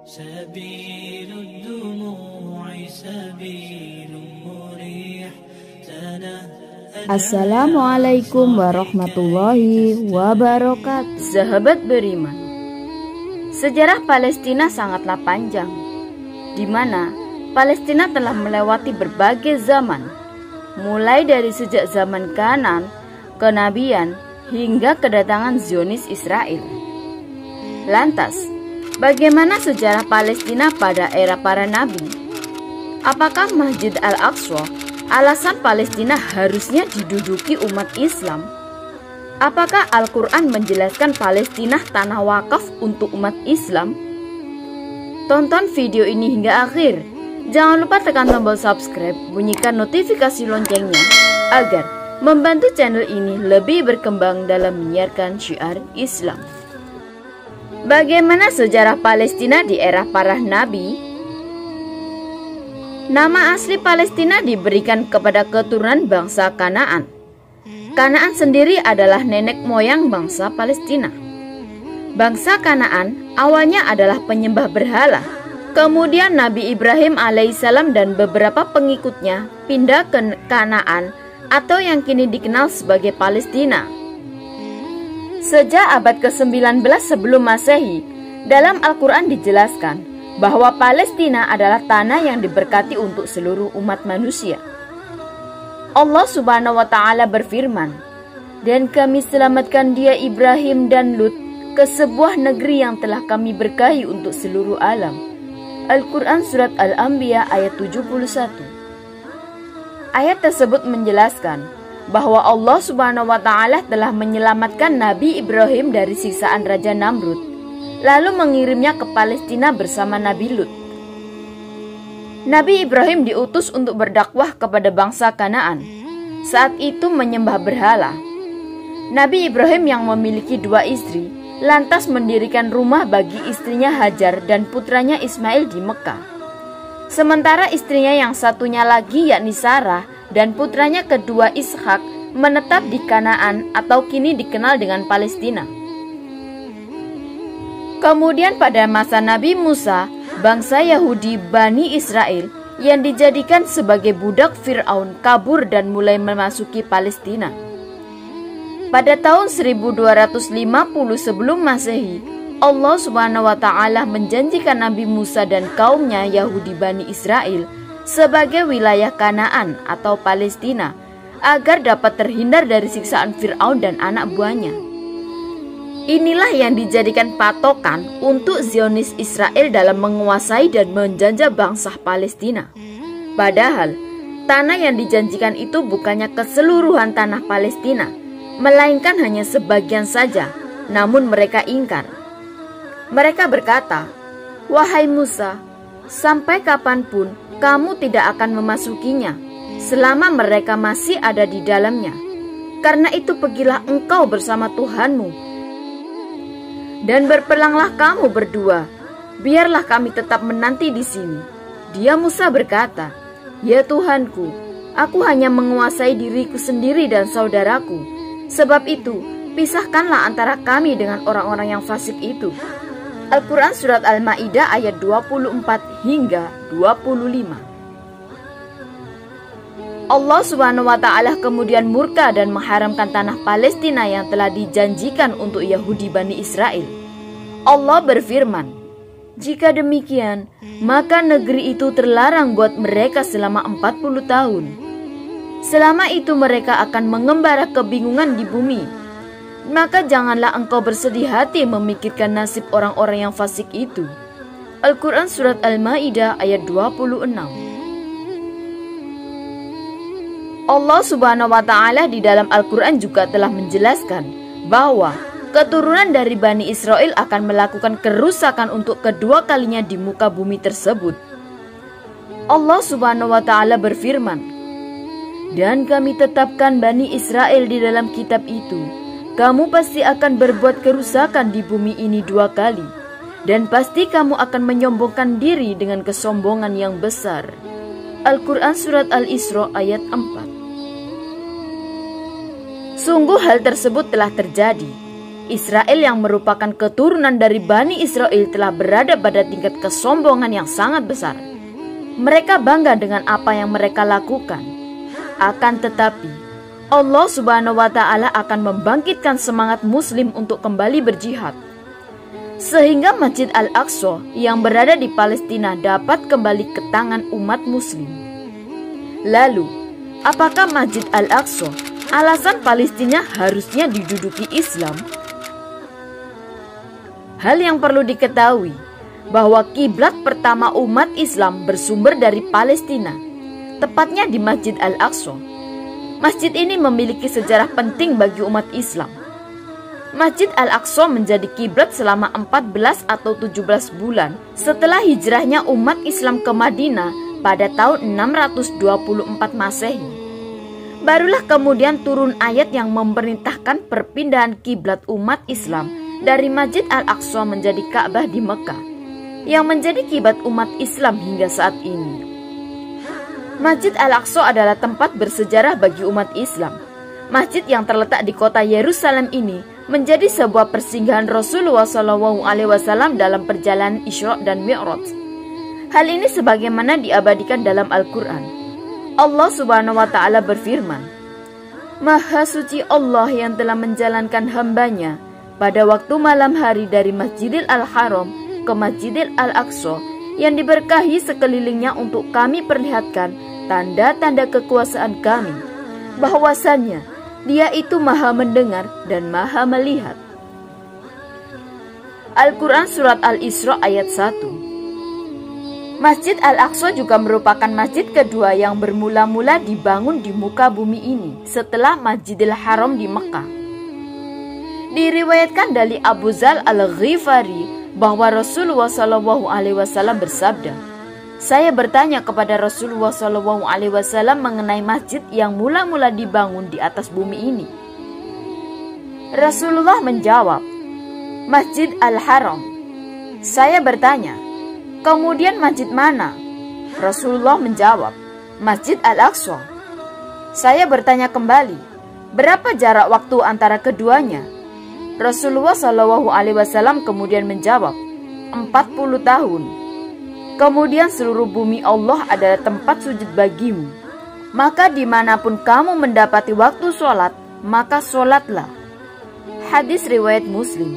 سبيل الدموع سبيل مريح. Assalamualaikum warahmatullahi wabarakatuh. Sahabat beriman, sejarah Palestina sangatlah panjang, di mana Palestina telah melewati berbagai zaman, mulai dari sejak zaman Kanaan, kenabian, hingga kedatangan Zionis Israel. Lantas, bagaimana sejarah Palestina pada era para nabi? Apakah Masjid Al-Aqsa alasan Palestina harusnya diduduki umat Islam? Apakah Al-Quran menjelaskan Palestina tanah wakaf untuk umat Islam? Tonton video ini hingga akhir. Jangan lupa tekan tombol subscribe, bunyikan notifikasi loncengnya agar membantu channel ini lebih berkembang dalam menyiarkan syiar Islam. Bagaimana sejarah Palestina di era para nabi? Nama asli Palestina diberikan kepada keturunan bangsa Kanaan. Kanaan sendiri adalah nenek moyang bangsa Palestina. Bangsa Kanaan awalnya adalah penyembah berhala. Kemudian Nabi Ibrahim alaihissalam dan beberapa pengikutnya pindah ke Kanaan atau yang kini dikenal sebagai Palestina. Sejak abad ke-19 sebelum Masehi, dalam Al-Quran dijelaskan bahwa Palestina adalah tanah yang diberkati untuk seluruh umat manusia. Allah Subhanahu wa Ta'ala berfirman, "Dan kami selamatkan dia Ibrahim dan Lut ke sebuah negeri yang telah kami berkahi untuk seluruh alam." Al-Quran Surat Al-Anbiya ayat 71. Ayat tersebut menjelaskan bahwa Allah Subhanahu wa Ta'ala telah menyelamatkan Nabi Ibrahim dari siksaan Raja Namrud, lalu mengirimnya ke Palestina bersama Nabi Lut. Nabi Ibrahim diutus untuk berdakwah kepada bangsa Kanaan, saat itu menyembah berhala. Nabi Ibrahim yang memiliki 2 istri, lantas mendirikan rumah bagi istrinya Hajar dan putranya Ismail di Mekah. Sementara istrinya yang satunya lagi yakni Sarah dan putranya kedua Ishak menetap di Kanaan atau kini dikenal dengan Palestina. Kemudian pada masa Nabi Musa, bangsa Yahudi Bani Israel yang dijadikan sebagai budak Fir'aun kabur dan mulai memasuki Palestina. Pada tahun 1250 sebelum Masehi, Allah Subhanahu wa Ta'ala menjanjikan Nabi Musa dan kaumnya Yahudi Bani Israel sebagai wilayah Kanaan atau Palestina agar dapat terhindar dari siksaan Fir'aun dan anak buahnya. Inilah yang dijadikan patokan untuk Zionis Israel dalam menguasai dan menjajah bangsa Palestina. Padahal, tanah yang dijanjikan itu bukannya keseluruhan tanah Palestina, melainkan hanya sebagian saja, namun mereka ingkar. Mereka berkata, "Wahai Musa, sampai kapanpun kamu tidak akan memasukinya, selama mereka masih ada di dalamnya. Karena itu pergilah engkau bersama Tuhanmu, dan berperanglah kamu berdua, biarlah kami tetap menanti di sini." Dia Musa berkata, "Ya Tuhanku, aku hanya menguasai diriku sendiri dan saudaraku. Sebab itu, pisahkanlah antara kami dengan orang-orang yang fasik itu." Al-Quran Surat Al-Ma'idah ayat 24 hingga 25. Allah Subhanahu wa Ta'ala kemudian murka dan mengharamkan tanah Palestina yang telah dijanjikan untuk Yahudi Bani Israel. Allah berfirman, "Jika demikian, maka negeri itu terlarang buat mereka selama 40 tahun. Selama itu mereka akan mengembara kebingungan di bumi. Maka janganlah engkau bersedih hati memikirkan nasib orang-orang yang fasik itu." Al-Quran Surat Al-Ma'idah ayat 26. Allah Subhanahu wa Ta'ala di dalam Al-Quran juga telah menjelaskan bahwa keturunan dari Bani Israel akan melakukan kerusakan untuk kedua kalinya di muka bumi tersebut. Allah Subhanahu wa Ta'ala berfirman, "Dan kami tetapkan Bani Israel di dalam kitab itu. Kamu pasti akan berbuat kerusakan di bumi ini 2 kali, dan pasti kamu akan menyombongkan diri dengan kesombongan yang besar." Al-Quran Surat Al-Isra ayat 4. Sungguh hal tersebut telah terjadi. Israel yang merupakan keturunan dari Bani Israel telah berada pada tingkat kesombongan yang sangat besar. Mereka bangga dengan apa yang mereka lakukan. Akan tetapi, Allah Subhanahu wa Ta'ala akan membangkitkan semangat Muslim untuk kembali berjihad, sehingga Masjid Al-Aqsa yang berada di Palestina dapat kembali ke tangan umat Muslim. Lalu, apakah Masjid Al-Aqsa alasan Palestina harusnya diduduki Islam? Hal yang perlu diketahui bahwa kiblat pertama umat Islam bersumber dari Palestina, tepatnya di Masjid Al-Aqsa. Masjid ini memiliki sejarah penting bagi umat Islam. Masjid Al-Aqsa menjadi kiblat selama 14 atau 17 bulan setelah hijrahnya umat Islam ke Madinah pada tahun 624 Masehi. Barulah kemudian turun ayat yang memerintahkan perpindahan kiblat umat Islam dari Masjid Al-Aqsa menjadi Ka'bah di Mekah, yang menjadi kiblat umat Islam hingga saat ini. Masjid Al-Aqsa adalah tempat bersejarah bagi umat Islam. Masjid yang terletak di kota Yerusalem ini menjadi sebuah persinggahan Rasulullah SAW dalam perjalanan Isra dan Mi'raj. Hal ini sebagaimana diabadikan dalam Al-Quran. Allah Subhanahu wa Ta'ala berfirman, "Maha suci Allah yang telah menjalankan hambanya pada waktu malam hari dari Masjidil Al-Haram ke Masjidil Al-Aqsa yang diberkahi sekelilingnya untuk kami perlihatkan tanda-tanda kekuasaan kami, bahwasannya Dia itu maha mendengar dan maha melihat." Al-Quran Surat Al-Isra ayat 1. Masjid Al-Aqsa juga merupakan masjid kedua yang bermula-mula dibangun di muka bumi ini setelah Masjidil Haram di Mekah. Diriwayatkan dari Abu Dzar Al-Ghifari bahwa Rasulullah SAW bersabda, "Saya bertanya kepada Rasulullah SAW mengenai masjid yang mula-mula dibangun di atas bumi ini." Rasulullah menjawab, "Masjid Al-Haram." Saya bertanya, "Kemudian masjid mana?" Rasulullah menjawab, "Masjid Al-Aqsa." Saya bertanya kembali, "Berapa jarak waktu antara keduanya?" Rasulullah SAW kemudian menjawab, 40 tahun. "Kemudian seluruh bumi Allah adalah tempat sujud bagimu. Maka dimanapun kamu mendapati waktu sholat, maka sholatlah." Hadis riwayat Muslim.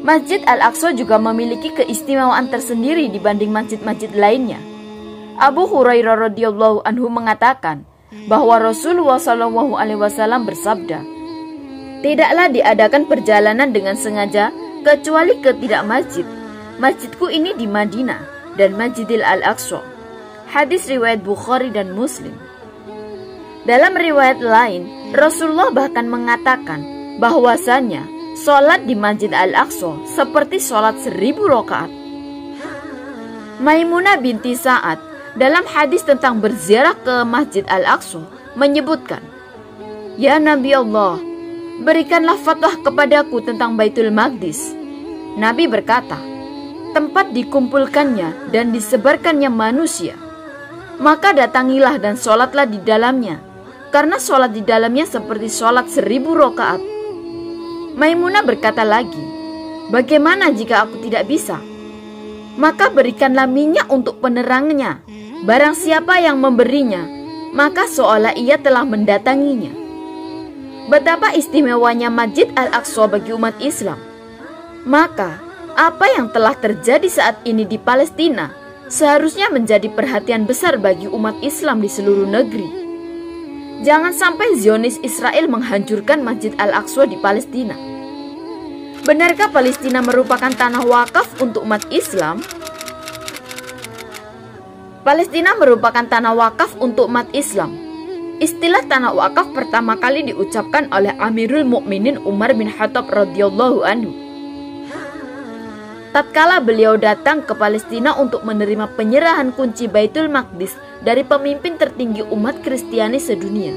Masjid Al-Aqsa juga memiliki keistimewaan tersendiri dibanding masjid-masjid lainnya. Abu Hurairah radhiyallahu anhu mengatakan bahwa Rasulullah SAW bersabda, "Tidaklah diadakan perjalanan dengan sengaja kecuali ke tidak masjid. Masjidku ini di Madinah dan Masjidil Al-Aqsa." Hadis riwayat Bukhari dan Muslim. Dalam riwayat lain, Rasulullah bahkan mengatakan bahwasannya sholat di Masjid Al-Aqsa seperti sholat 1000 rakaat. Maimunah binti Sa'ad dalam hadis tentang berziarah ke Masjid Al-Aqsa menyebutkan, "Ya Nabi Allah, berikanlah fatwa kepadaku tentang Baitul Maqdis." Nabi berkata, "Tempat dikumpulkannya dan disebarkannya manusia. Maka datangilah dan sholatlah di dalamnya, karena sholat di dalamnya seperti sholat 1000 rakaat." Maimunah berkata lagi, "Bagaimana jika aku tidak bisa? Maka berikanlah minyak untuk penerangnya. Barang siapa yang memberinya, maka seolah ia telah mendatanginya." Betapa istimewanya Masjid Al-Aqsa bagi umat Islam. Maka, apa yang telah terjadi saat ini di Palestina seharusnya menjadi perhatian besar bagi umat Islam di seluruh negeri. Jangan sampai Zionis Israel menghancurkan Masjid Al-Aqsa di Palestina. Benarkah Palestina merupakan tanah wakaf untuk umat Islam? Palestina merupakan tanah wakaf untuk umat Islam. Istilah tanah wakaf pertama kali diucapkan oleh Amirul Mukminin Umar bin Khattab radhiyallahu anhu. Tatkala beliau datang ke Palestina untuk menerima penyerahan kunci Baitul Maqdis dari pemimpin tertinggi umat Kristiani sedunia.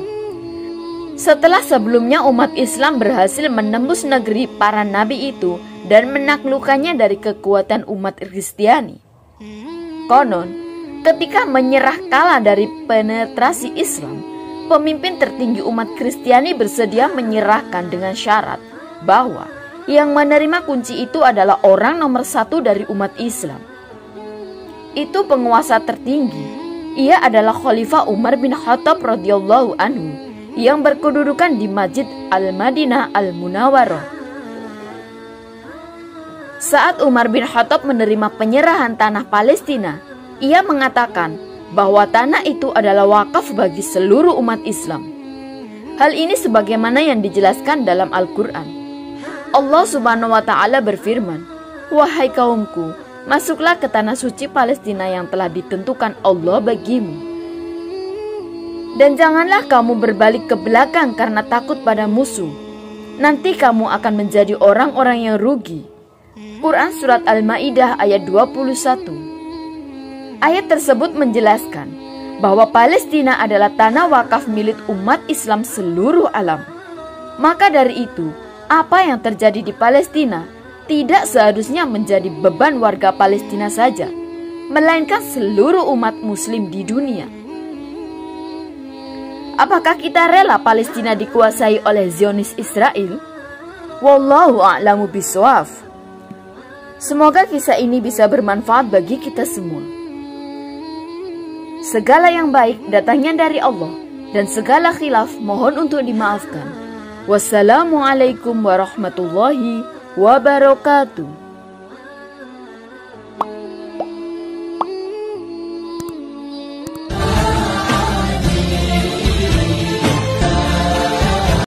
Setelah sebelumnya umat Islam berhasil menembus negeri para nabi itu dan menaklukkannya dari kekuatan umat Kristiani. Konon, ketika menyerah kalah dari penetrasi Islam, pemimpin tertinggi umat Kristiani bersedia menyerahkan dengan syarat bahwa yang menerima kunci itu adalah orang nomor satu dari umat Islam. Itu penguasa tertinggi. Ia adalah Khalifah Umar bin Khattab radhiyallahu anhu yang berkedudukan di Masjid Al-Madinah Al-Munawwarah. Saat Umar bin Khattab menerima penyerahan tanah Palestina, ia mengatakan bahwa tanah itu adalah wakaf bagi seluruh umat Islam. Hal ini sebagaimana yang dijelaskan dalam Al-Quran. Allah Subhanahu wa Ta'ala berfirman, "Wahai kaumku, masuklah ke tanah suci Palestina yang telah ditentukan Allah bagimu. Dan janganlah kamu berbalik ke belakang karena takut pada musuh. Nanti kamu akan menjadi orang-orang yang rugi." Quran Surat Al-Ma'idah ayat 21. Ayat tersebut menjelaskan bahwa Palestina adalah tanah wakaf milik umat Islam seluruh alam. Maka dari itu, apa yang terjadi di Palestina tidak seharusnya menjadi beban warga Palestina saja, melainkan seluruh umat muslim di dunia. Apakah kita rela Palestina dikuasai oleh Zionis Israel? Wallahu a'lamu bishawab. Semoga kisah ini bisa bermanfaat bagi kita semua. Segala yang baik datangnya dari Allah, dan segala khilaf mohon untuk dimaafkan. Wassalamualaikum warahmatullahi wabarakatuh.